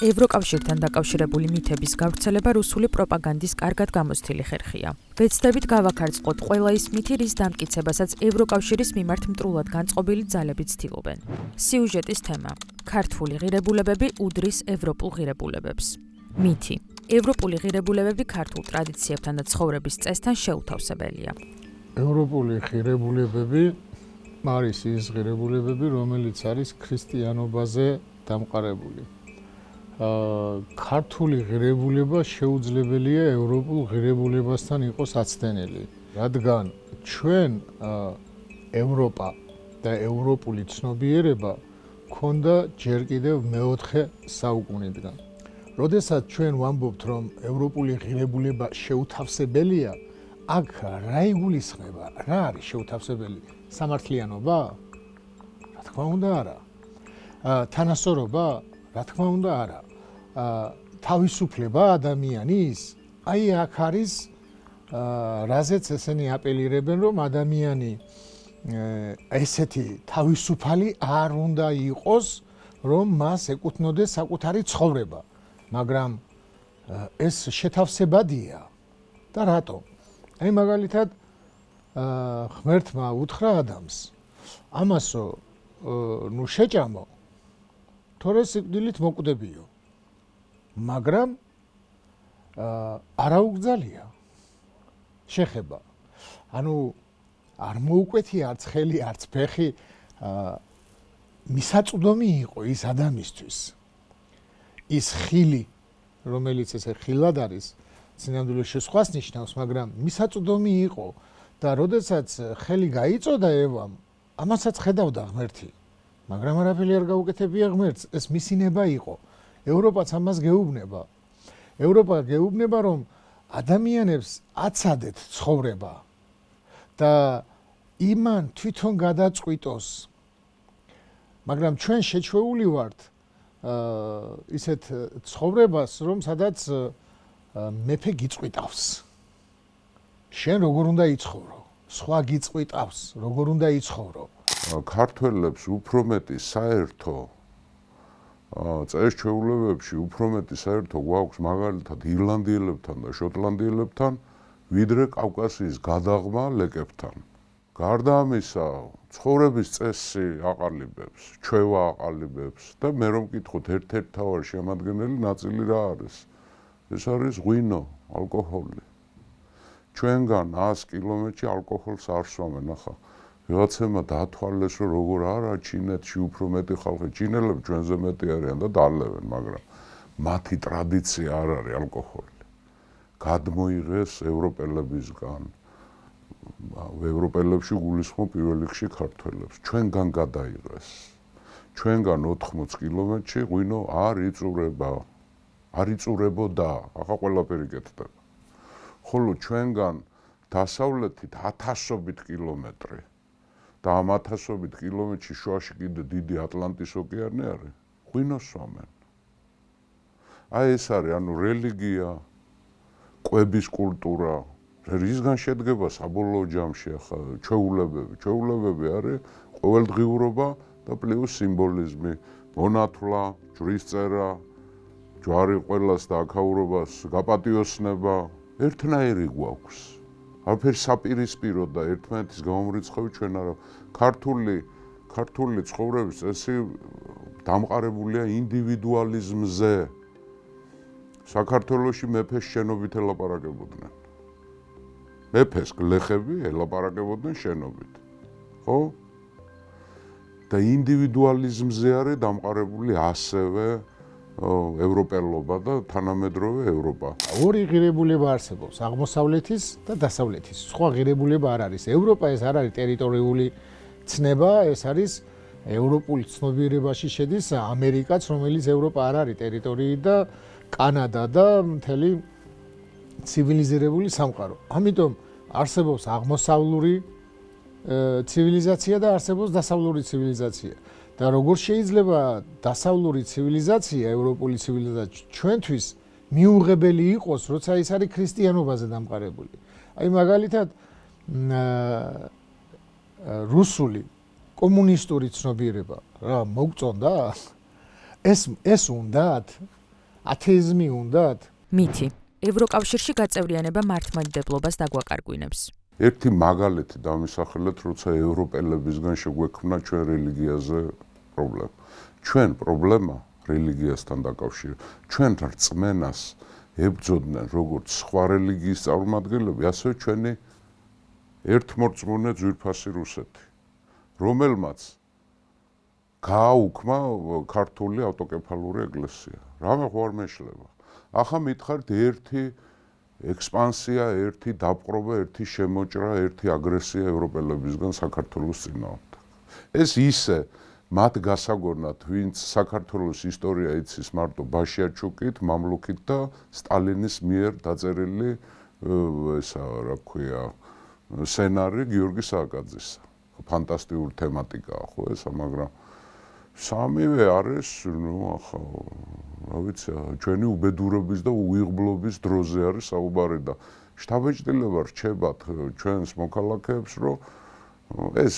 ევროკავშირთან დაკავშირებული მითების გავრცელება რუსული პროპაგანდის კარგად გამოცდილი ხერხია. ვეცდებით გავაქარწყოთ ყველა ის მითი, რის დამტკიცებასაც ევროკავშირის მიმართ მტრულად განწყობილი ძალები ცდილობენ. სიუჟეტის თემა: ქართული ღირებულებები უდრის ევროპულ ღირებულებებს. მითი: ევროპული ღირებულებები ქართულ ტრადიციებთან და ცხოვრების წესთან შეუთავსებელია. ევროპული ღირებულებები არის ის ღირებულებები, რომელიც არის ქრისტიანობაზე დამყარებული. ქართული ღირებულება შეუძლებელია ევროპულ ღირებულებასთან იყოს აცდენილი, რადგან ჩვენ ევროპა და ევროპული ცნობიერება ქონდა ჯერ კიდევ მეოთხე საუკუნიდან. როდესაც ჩვენ ვამბობთ, რომ ევროპული ღირებულება შეუთავსებელია, აქ რა იგულისხმება? რა არის შეუთავსებელი? სამართლიანობა? რა თქმა უნდა არა. თანასწორობა? რა თქმა უნდა არა. თავისუფლება ადამიანის? აი აქ არის რაზეც ესენი აპელირებენ, რომ ადამიანი ესეთი თავისუფალი არ უნდა იყოს, რომ მას ეკუთვნოდეს საკუთარი ცხოვრება. მაგრამ ეს შეთავსებადია. და რატომ? აი მაგალითად ღმერთმა უთხრა ადამიანს, ამასო ნუ შეჭამო, თორე სიკვდილით მოკვდებიო. მაგრამ არა უგზალია შეხება. ანუ არ მოუკვეთია არც ხელი, არც ფეხი, მისაწვდომი იყო ის ადამიანისთვის. ის ხილი, რომელიც ესე ხილად არის, სინამდვილეში სხვას ნიშნავს, მაგრამ მისაწვდომი იყო და როდესაც ხელი გაიწოდა ევამ, ამასაც ხედავდა ღმერთი. მაგრამ არაფერი არ გაუკეთებია ღმერთს, ეს მისი ნება იყო. ევროპაც ამას გეუბნება. ევროპა გეუბნება, რომ ადამიანებს აცადეთ ცხოვრება და იმან თვითონ გადაწყვიტოს. მაგრამ ჩვენ შეჩვეული ვართ ისეთ ცხოვრებას, რომ სადაც მეფე გიწყვიტავს. შენ როგორ უნდა იცხოვრო? სხვა გიწყვიტავს, როგორ უნდა იცხოვრო? ქართველებს უფრო მეტი საერთო წესჩვეულებებში უფრო მეტი საერთო გვაქვს მაგალითად ირლანდიელებთან და შოტლანდიელებთან, ვიდრე კავკასიის გადაღმა ლეკებთან. გარდა ამისა, ცხოვრების წესი აყალიბებს, ჩვევა აყალიბებს და მე რომ მკითხოთ, ერთ-ერთი მთავარი შემადგენელი ნაწილი რა არის? ეს არის ღვინო, ალკოჰოლი. ჩვენგან 100 კილომეტრში ალკოჰოლს არ სვამენ, ახლა ვიღაცებმა დაათვალეს, რომ როგორ არა ჩინეთში უფრო მეტი ხალხი, ჩინელები ჩვენზე მეტი არიან და დალევენ, მაგრამ მათი ტრადიცია არ არის ალკოჰოლი. გადმოიღეს ევროპელებისგან. ევროპელებში გულისხმობ პირველ რიგში ქართველებს. ჩვენგან გადაიღეს. ჩვენგან 80 კილომეტრში ღვინო არ იწურება. არ იწურებოდა, ახლა ყველაფერი კეთდება. ხოლო ჩვენგან დასავლეთით 1000-ობით კილომეტრი და ამ 1000-ობით კილომეტრში შუაში კიდე დიდი ატლანტის ოკეანე არის, ღვინოს სვამენ. აი ეს არის, ანუ რელიგია, კვების კულტურა, რისგან შედგება საბოლოო ჯამში ახლა ჩვეულებები. ჩვეულებები არის ყოველდღიურობა და პლუს სიმბოლიზმი, მონათვლა, ჯვრისწერა, ჯვარი ყველას და აქაურობას გაპატიოსნება, ერთნაირი გვაქვს. არაფერი საპირისპირო და ერთმანეთის გამომრიცხავი ჩვენ არა. ქართული ცხოვრების წესი დამყარებულია ინდივიდუალიზმზე. საქართველოში მეფეს შენობით ელაპარაკებოდნენ. მეფეს გლეხები ელაპარაკებოდნენ შენობით. ხო? და ინდივიდუალიზმზე არის დამყარებული ასევე ევროპელობა და თანამედროვე ევროპა. ორი ღირებულება არსებობს, აღმოსავლეთის და დასავლეთის. სხვა ღირებულება არ არის. ევროპა ეს არ არის ტერიტორიული ცნება, ეს არის ევროპული ცნობიერებაში შედის ამერიკაც, რომელიც ევროპა არ არის ტერიტორიი და კანადა და მთელი ცივილიზირებული სამყარო. ამიტომ არსებობს აღმოსავლური ცივილიზაცია და არსებობს დასავლური ცივილიზაცია. და როგორ შეიძლება დასავლური ცივილიზაცია, ევროპული ცივილიზაცია ჩვენთვის მიუღებელი იყოს, როცა ის არის ქრისტიანობაზე დამყარებული. აი მაგალითად რუსული კომუნისტური ცნობიერება რა მოგწონდა? ეს უნდათ? ათეიზმი უნდათ? მითი. ევროკავშირში გაწევრიანება მართლმადიდებლობას დაგვაკარგვინებს. ერთი მაგალითი დამისახელეთ, როცა ევროპელებისგან შეგვექმნა ჩვენ რელიგიაზე პრობლემა. ჩვენ პრობლემა რელიგიასთან დაკავშირებით. ჩვენ რწმენას ებრძოდნენ როგორც სხვა რელიგიის წარმომადგენლები, ასევე ჩვენი ერთმორწმუნე ძვირფასი რუსეთი, რომელმაც გააუქმა ქართული ავტოკეფალური ეკლესია. რამე ხო არ მეშლება. ახლა მითხარით ერთი ექსპანსია, ერთი დაპყრობა, ერთი შემოჭრა, ერთი აგრესია ევროპელებისგან საქართველოს წინააღმდეგ. ეს ისე მათ გასაგონად, ვინც საქართველოს ისტორია იცის მარტო ბაშიაჩუკით, მამლუქით და სტალინის მიერ დაწერილი ესა რა ქვია სცენარი გიორგი სააკაძისა. ფანტასტიკური თემატიკაა ხო ესა, მაგრამ სამივე არის, ახლა რა ვიცი, ჩვენი უბედურობის და უიღბლობის დროზე არის საუბარი და შთაბეჭდილება რჩებათ ჩვენს მოქალაქეებს, რომ ეს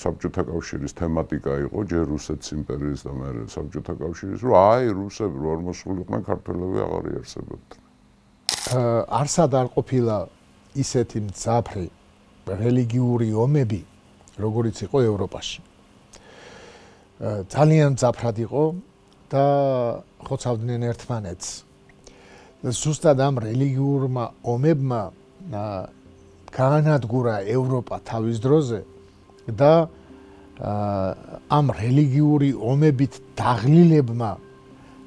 საბჭოთა კავშირის თემატიკა იყო, ჯერ რუსეთის იმპერიის და მერე საბჭოთა კავშირის, რომ აი რუსები რო არ მოსულიყვნენ, ქართველები აღარ იარსებებდნენ. არსად არ ყოფილა ისეთი მძაფრი რელიგიური ომები, როგორიც იყო ევროპაში. ძალიან მძაფრად იყო და ხოცავდნენ ერთმანეთს. ზუსტად ამ რელიგიურმა ომებმა გაანადგურა ევროპა თავის დროზე და ამ რელიგიური ომებით დაღლილებმა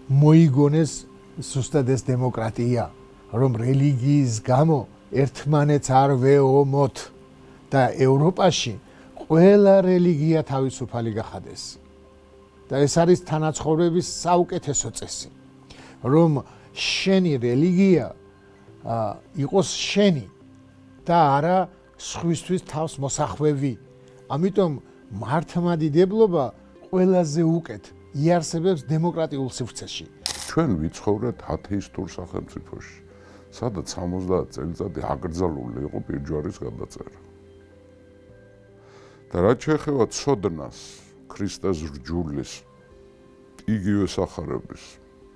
მოიგონეს ზუსტად ეს დემოკრატია, რომ რელიგიის გამო ერთმანეთს არ ვეომოთ და ევროპაში ყველა რელიგია თავისუფალი გახადეს. და ეს არის თანაცხოვრების საუკეთესო წესი, რომ შენი რელიგია იყოს შენი და არა სხვისთვის თავს მოსახვევი. ამიტომ მართლმადიდებლობა ყველაზე უკეთ იარსებებს დემოკრატიულ სივრცეში. ჩვენ ვიცხოვრეთ ათეისტურ სახელმწიფოში, სადაც 70 წელიწადი აკრძალული იყო პირჯვარის გადაწერა. და რაც შეეხება ცოდნას, ქრისტეს რჯულის, იგივე სახარების,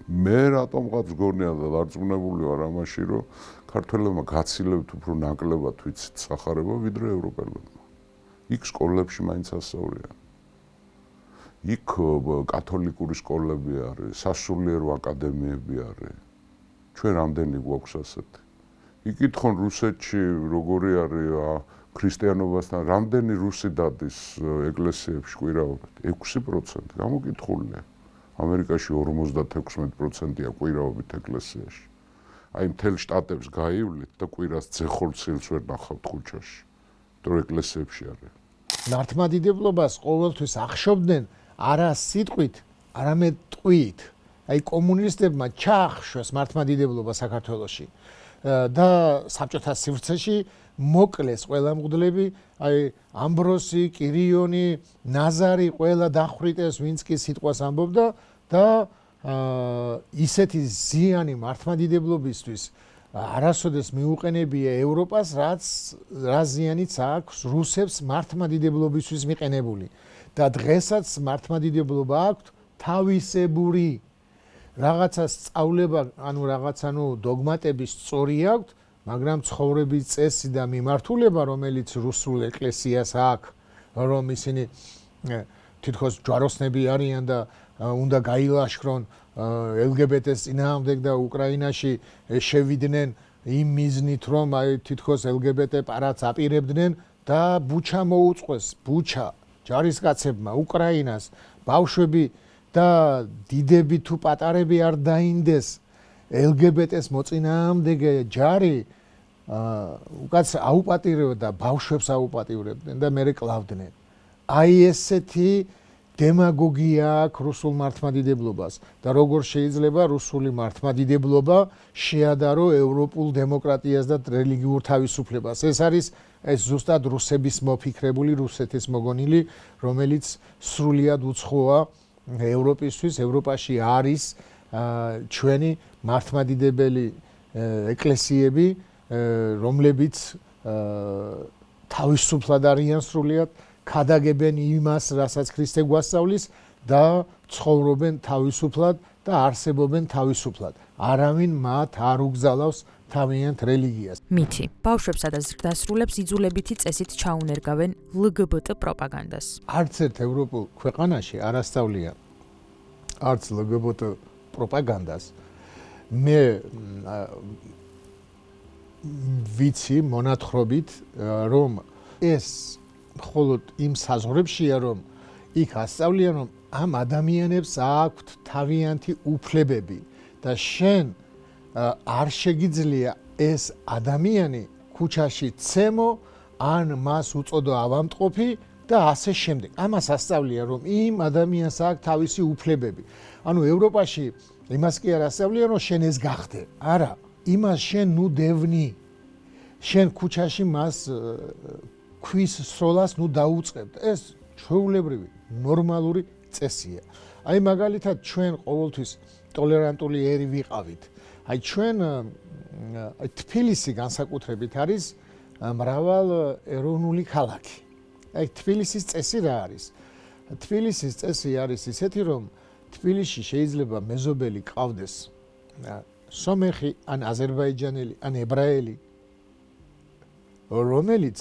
მე რატომღაც გონია და დარწმუნებული ვარ ამაში, რომ ქართველებმა გაცილებთ უფრო ნაკლებად ვიცით სახარება, ვიდრე ევროპელებმა. იქ სკოლებში მაინც ასწავლიან. იქ კათოლიკური სკოლები არის, სასულიერო აკადემიები არის. ჩვენ რამდენი გვაქვს ასეთი? იკითხონ რუსეთში როგორი არის ქრისტიანობასთან, რამდენი რუსი დადის ეკლესიებში კვირაობით? 6%. გამოკითხულია. ამერიკაში 56%-ია კვირაობით ეკლესიაში. აი მთელ შტატებს გაივლით და კვირას ძეხოლცილს ვერ ნახავთ ქუჩაში. იმიტომ ეკლესიებში არის. მართლმადიდებლობას ყოველთვის ახშობდნენ არა სიტყვით, არამედ ტყვიით. აი კომუნისტებმა ჩაახშვეს მართლმადიდებლობა საქართველოში და საბჭოთა სივრცეში მოკლეს ყველა მღვდლები, აი ამბროსი, კირიონი, ნაზარი, ყველა დახვრიტეს, ვინც კი სიტყვას ამბობდა და ისეთი ზიანი მართლმადიდებლობისთვის არასოდეს მიუყენებია ევროპას, რა ზიანიც აქვს რუსებს მართლმადიდებლობისთვის მიყენებული. და დღესაც მართლმადიდებლობა აქვს თავისებური რაღაცა სწავლება, რაღაცა დოგმატების სწორი აქვს, მაგრამ ცხოვრების წესი და მიმართულება, რომელიც რუსულ ეკლესიას აქვს, რომ ისინი თითქოს ჯვაროსნები არიან და უნდა გაილაშქრონ LGBT-ს წინააღმდეგ და უკრაინაში შევიდნენ იმ მიზნით, რომ აი თითქოს LGBT პარადს აპირებდნენ და ბუჩა მოუწყვეს, ბუჩა ჯარისკაცებმა უკრაინას, ბავშვები და დიდები თუ პატარები არ დაინდეს LGBT-ს მოწინააღმდეგე ჯარი უკაც აუპატიურებდა ბავშვებს აუპატიურებდნენ და მერე კლავდნენ. აი ესეთი დემაგოგია აქვს რუსულ მართლმადიდებლობას და როგორ შეიძლება რუსული მართლმადიდებლობა შეადარო ევროპულ დემოკრატიას და რელიგიურ თავისუფლებას. ეს არის ეს ზუსტად რუსების მოფიქრებული, რუსეთის მოგონილი, რომელიც სრულიად უცხოა ევროპისთვის. ევროპაში არის ჩვენი მართლმადიდებელი ეკლესიები, რომლებიც თავისუფლად არიან სრულიად, ქადაგებენ იმას, რასაც ქრისტე გვასწავლის და ცხოვრობენ თავისუფლად და არსებობენ თავისუფლად. არავინ მათ არ უგზალავს თავიანთ რელიგიას. მითი. ბავშვებსა და ზრდასრულებს იძულებითი წესით ჩაუნერგავენ LGBT პროპაგანდას. არც ერთ ევროპულ ქვეყანაში არ ასწავლიან არც LGBT პროპაგანდას. მე ვიცი მონათხრობით, რომ ეს მხოლოდ იმ საზღვრებშია, რომ იქ ასწავლიან, რომ ამ ადამიანებს აქვთ თავიანთი უფლებები და შენ არ შეგიძლია ეს ადამიანი ქუჩაში ცემო, ან მას უწოდო ავამტყოფი და ასე შემდეგ. ამას ასწავლიან, რომ იმ ადამიანს აქვს თავისი უფლებები. ანუ ევროპაში იმას კი არ ასწავლიან, რომ შენ ეს გახდე. არა, იმას შენ ნუ დევნი. შენ ქუჩაში მას ქვის სროლას ნუ დაუწყებ. ეს ჩვეულებრივი ნორმალური წესია. აი მაგალითად ჩვენ ყოველთვის ტოლერანტული ერი ვიყავით. აი ჩვენ თბილისი განსაკუთრებით არის მრავალ ეროვნული ქალაქი. აი თბილისის წესი რა არის? თბილისის წესი არის ისეთი, რომ თბილისში შეიძლება მეზობელი ყავდეს სომეხი, ან აზერბაიჯანელი, ან ებრაელი, რომელიც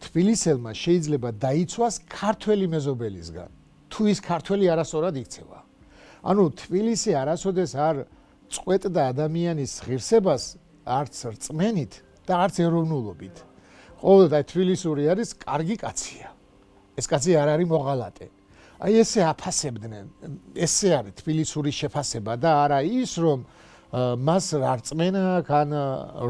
თბილისელმა შეიძლება დაიცვას ქართველი მეზობელისგან. თუ ის ქართველი არასწორად იქცევა. ანუ თბილისი არასოდეს არ წყვეტდა ადამიანის ღირსებას არც რწმენით და არც ეროვნულობით. ყოველდღე თბილისური არის კარგი კაცია. ეს კაცი არ არის მოღალატე. აი ესე აფასებდნენ. ესე არის თბილისური შეფასება და არა ის, რომ მას რა რწმენა აქვს, ან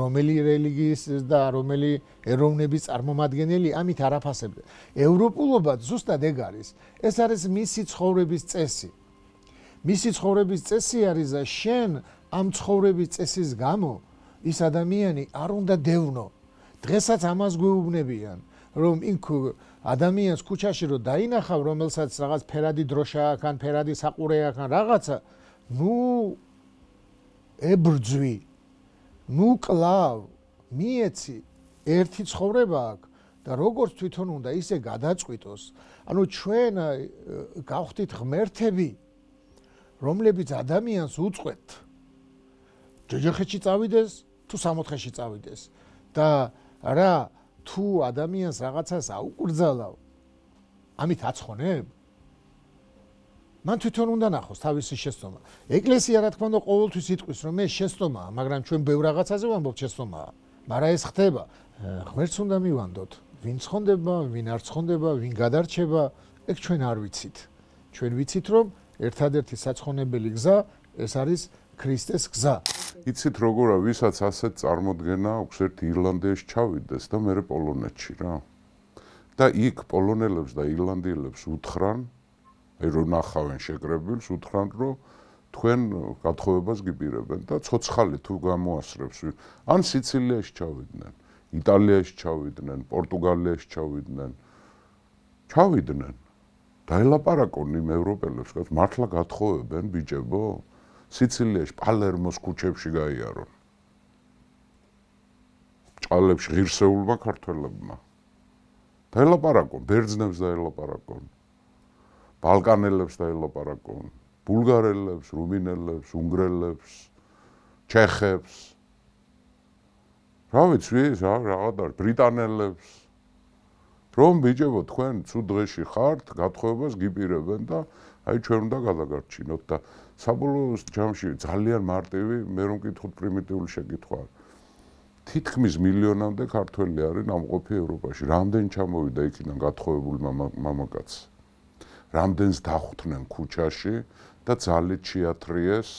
რომელი რელიგიის და რომელი ეროვნების წარმომადგენელი, ამით არ აფასებდნენ. ევროპულობა ზუსტად ეგ არის. ეს არის მისი ცხოვრების წესი. მისი ცხოვრების წესი არის და შენ ამ ცხოვრების წესის გამო ის ადამიანი არ უნდა დევნო. დღესაც ამას გვეუბნებიან, რომ იმ ადამიანს ქუჩაში რო დაინახავ, რომელსაც რაღაც ფერადი დროშა აქვს, ან ფერადი საყურე აქვს, ან რაღაცა, ნუ ებრძვი, ნუ კლავ, მიეცი, ერთი ცხოვრება აქვს და როგორც თვითონ უნდა ისე გადაწყვიტოს. ანუ ჩვენ გავხდით ღმერთები, რომლებიც ადამიანს უწყვეტ ჯოჯოხეთში წავიდეს თუ სამოთხეში წავიდეს და რა თუ ადამიანს რაღაცას აუკრძალავ, ამით აცხონებ? მან თვითონ უნდა ნახოს თავისი შეცდომა. ეკლესია რა თქმა უნდა ყოველთვის იტყვის, რომ ეს შეცდომაა, მაგრამ ჩვენ ბევრ რაღაცაზე ვამბობთ შეცდომაა. მაგრამ ეს ხდება, ღმერთს უნდა მივანდოთ. ვინ ცხონდება, ვინ არ ცხონდება, ვინ გადარჩება, ეგ ჩვენ არ ვიცით. ჩვენ ვიცით, რომ ერთადერთი საცხონებელი გზა ეს არის ქრისტეს გზა. იცით როგორა, ვისაც ასეთ წარმოდგენა აქვს, ერთი ირლანდიაში ჩავიდეს და მერე პოლონეთში რა. და იქ პოლონელებს და ირლანდიელებს უთხრან, აი რომ ნახავენ შეკრებილს, უთხრან, რომ თქვენ გათხოვებას გიპირებენ და ცოცხალი თუ გამოასრებს. ან სიცილიაში ჩავიდნენ, იტალიაში ჩავიდნენ, პორტუგალიაში ჩავიდნენ. ჩავიდნენ. დაელაპარაკონ იმ ევროპელებს, რომ მართლა გათხოვებენ ბიჭებო? სიცილიაში პალერმოს ქუჩებში გაიარონ. ჭალებში ღირსეულმა ქართველებმა. დაელაპარაკონ, ბერძნებს დაელაპარაკონ. ბალკანელებს დაელაპარაკონ, ბულგარელებს, რუმინელებს, უნგრელებს, ჩეხებს. რა ვიცი, რაღაც არის, ბრიტანელებს. რომ ბიჭებო, თქვენ ცუდ დღეში ხართ, გათხოვებას გიპირებენ და აი ჩვენ უნდა გადაგარჩინოთ და საბოლოო ჯამში ძალიან მარტივი, მე რომ მკითხოთ პრიმიტიული შეკითხვა. თითქმის მილიონამდე ქართველი არის ნამყოფი ევროპაში. რამდენი ჩამოვიდა იქიდან გათხოვებული მამაკაცი? რამდენს დახვდნენ ქუჩაში და ძალით შეათრიეს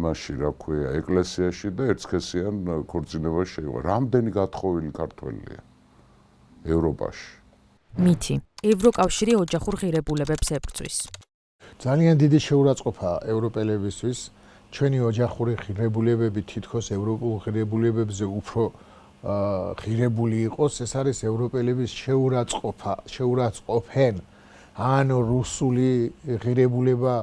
მასში, რა ქვია, ეკლესიაში და ერთსქესიან ქორწინებას შეიღო. რამდენი გათხოვილი ქართველია ევროპაში? მითი. ევროკავშირი ოჯახურ ღირებულებებს ებრძვის. ძალიან დიდი შეურაცხყოფაა ევროპელებისთვის. ჩვენი ოჯახური ღირებულებები თითქოს ევროპულ ღირებულებებზე უფრო ღირებული იყოს. ეს არის ევროპელების შეურაცხყოფენ. ან რუსული ღირებულება,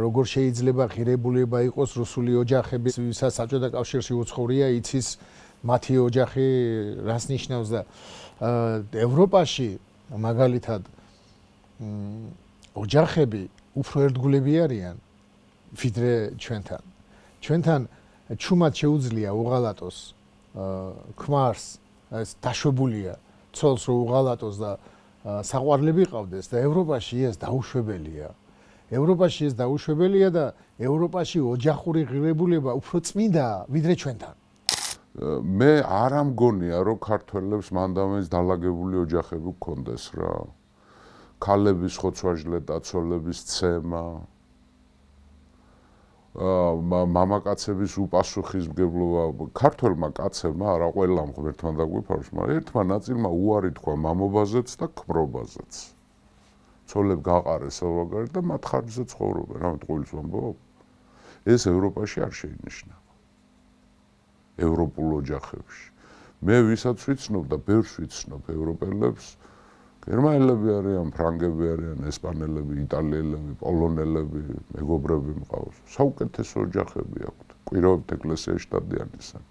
როგორ შეიძლება ღირებულება იყოს რუსული ოჯახების, ვისაც საბჭოთა კავშირში უცხოვრია, იცის მათი ოჯახი რას ნიშნავს და ევროპაში მაგალითად ოჯახები უფრო ერთგულები არიან ვიდრე ჩვენთან. ჩვენთან ჩუმად შეუძლია უღალატოს ქმარს, ეს დაშვებულია ცოლს რო უღალატოს და საყვარლები ყავდეს და ევროპაში ეს დაუშვებელია. ევროპაში ეს დაუშვებელია და ევროპაში ოჯახური ღირებულება უფრო წმინდაა ვიდრე ჩვენთან. მე არ ამგონია რომ ქართველებს მანდამეს დალაგებული ოჯახები გქონდეს რა. ქალების ხოცვაჟლე დაცოლების ცემა, მამაკაცების უპასუხისმგებლობა, ქართველმა კაცებმა, არა ყველამ ღმერთმა დაგვიფაროს, მაგრამ ერთმა ნაწილმა უარი თქვა მამობაზეც და ქმრობაზეც. ცოლებ გაყარეს საზღვარგარეთ და მათ ხარჯზე ცხოვრობენ, რა მეთქვილს ვამბობ. ეს ევროპაში არ შეინიშნება. ევროპულ ოჯახებში. მე ვისაც ვიცნობ და ბევრს ვიცნობ ევროპელებს, გერმანელები არიან, ფრანგები არიან, ესპანელები, იტალიელები, პოლონელები, მეგობრები მყავს. საუკეთესო ოჯახები აქვთ. კვირაობთ ეკლესიაში დადიან ისინი.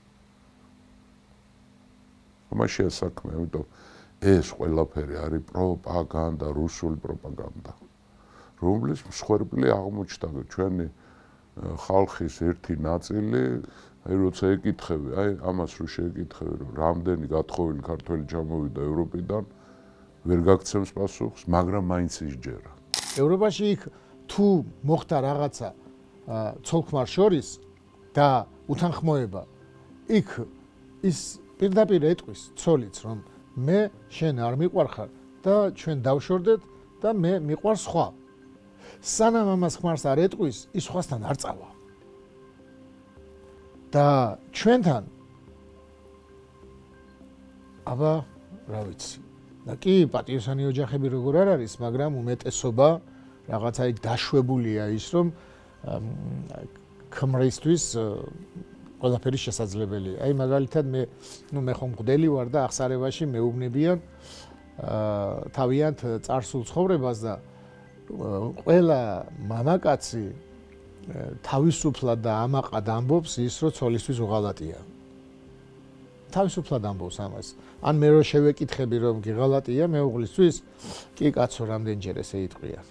ამაშია საქმე, ამიტომ ეს ყველაფერი არის პროპაგანდა, რუსული პროპაგანდა. რომლის მსხვერპლი აღმოჩნდა ჩვენი ხალხის ერთი ნაწილი, აი როცა ეკითხები, აი ამას რო შეეკითხები, რომ რამდენი გათხოვილი ქართველი ჩამოვიდა ევროპიდან, ვერ გაგცემს პასუხს, მაგრამ მაინც ისჯერა. ევროპაში იქ თუ მოხდა რაღაცა ცოლ-ქმარ შორის და უთანხმოება, იქ ის პირდაპირ ეტყვის ცოლიც, რომ მე შენ არ მიყვარხარ და ჩვენ დავშორდეთ და მე მიყვარ სხვა. სანამ ამას ხმარს არ ეტყვის, ის სხვასთან არ წავა. და ჩვენთან აბა რა ვიცი და კი პატიოსანი ოჯახები როგორ არ არის, მაგრამ უმეტესობა რაღაცა იქ დაშვებულია ის, რომ ქმრისთვის ყველაფერი შესაძლებელია. აი მაგალითად მე ხომ მღვდელი ვარ და ახსარებაში მეუბნებიან თავიანთ წარსულ ცხოვრებას და ყველა მამაკაცი თავისუფლად და ამაყად ამბობს ის, რომ ცოლისთვის უღალატია. თავისუფლად ამბობს ამას. ან მე რო შევეკითხები, რომ გიღალატია მეუღლისთვის, კი კაცო, რამდენჯერ ესე იტყვიან.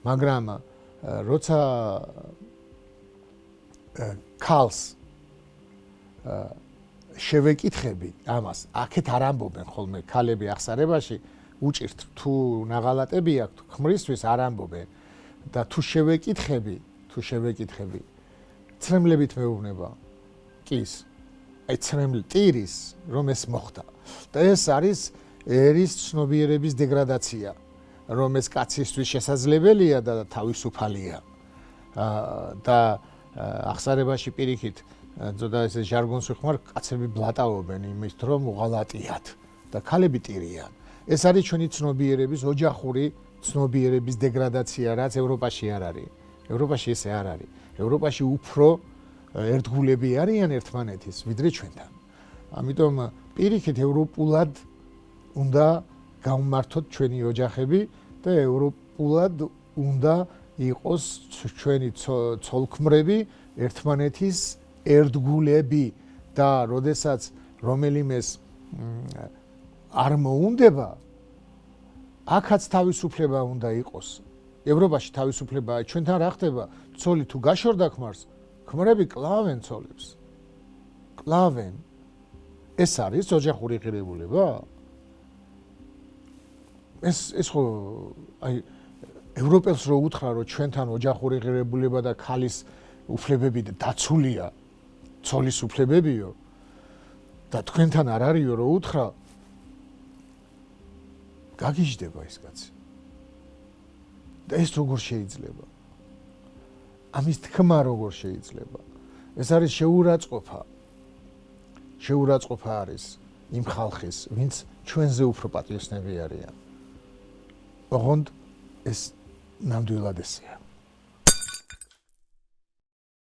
მაგრამ როცა ქალს შევეკითხები ამას, აქეთ არ ამბობენ ხოლმე ქალები ახსარებაში, უჭირთ თუ ნაღალატები აქვთ, ქმრისთვის არ ამბობენ. და თუ შევეკითხები, ცრემლებით მეუბნება. კის. აი ცრემლი ტირის, რომ ეს მოხდა. და ეს არის ერის ცნობიერების დეგრადაცია, რომ ეს კაცისთვის შესაძლებელია და თავისუფალია. და ახსარებაში პირიქით, ზოგადად ეს ჟარგონს ვიხმარ, კაცები ბლატაობენ იმით, რომ უღალატიათ და ქალები ტირიან. ეს არის ჩვენი ცნობიერების ოჯახური ცნობიერების დეგრადაცია, რაც ევროპაში არ არის. ევროპაში ესე არ არის. ევროპაში უფრო ერთგულები არიან ერთმანეთის, ვიდრე ჩვენთან. ამიტომ პირიქით ევროპულად უნდა გავმართოთ ჩვენი ოჯახები და ევროპულად უნდა იყოს ჩვენი ცოლ-ქმრები ერთმანეთის ერთგულები და როდესაც რომელიმეს არ მოუნდება, აქაც თავისუფლება უნდა იყოს. ევროპაში თავისუფლებაა, ჩვენთან რა ხდება? ცოლი თუ გაშორდა ქმარს, ქმრები კლავენ ცოლებს. კლავენ. ეს არის ოჯახური ღირებულება? ეს ხო აი ევროპელს რო უთხრა, რომ ჩვენთან ოჯახური ღირებულება და ქალის უფლებები დაცულია, ცოლის უფლებებიო და თქვენთან არ არისო რო უთხრა, გაგიჟდება ეს კაცი. და ეს როგორ შეიძლება? ამის თქმა როგორ შეიძლება? ეს არის შეურაცხყოფა. შეურაცხყოფა არის იმ ხალხის, ვინც ჩვენზე უფრო პატიოსნები არიან. ოღონდ ეს ნამდვილად ესეა.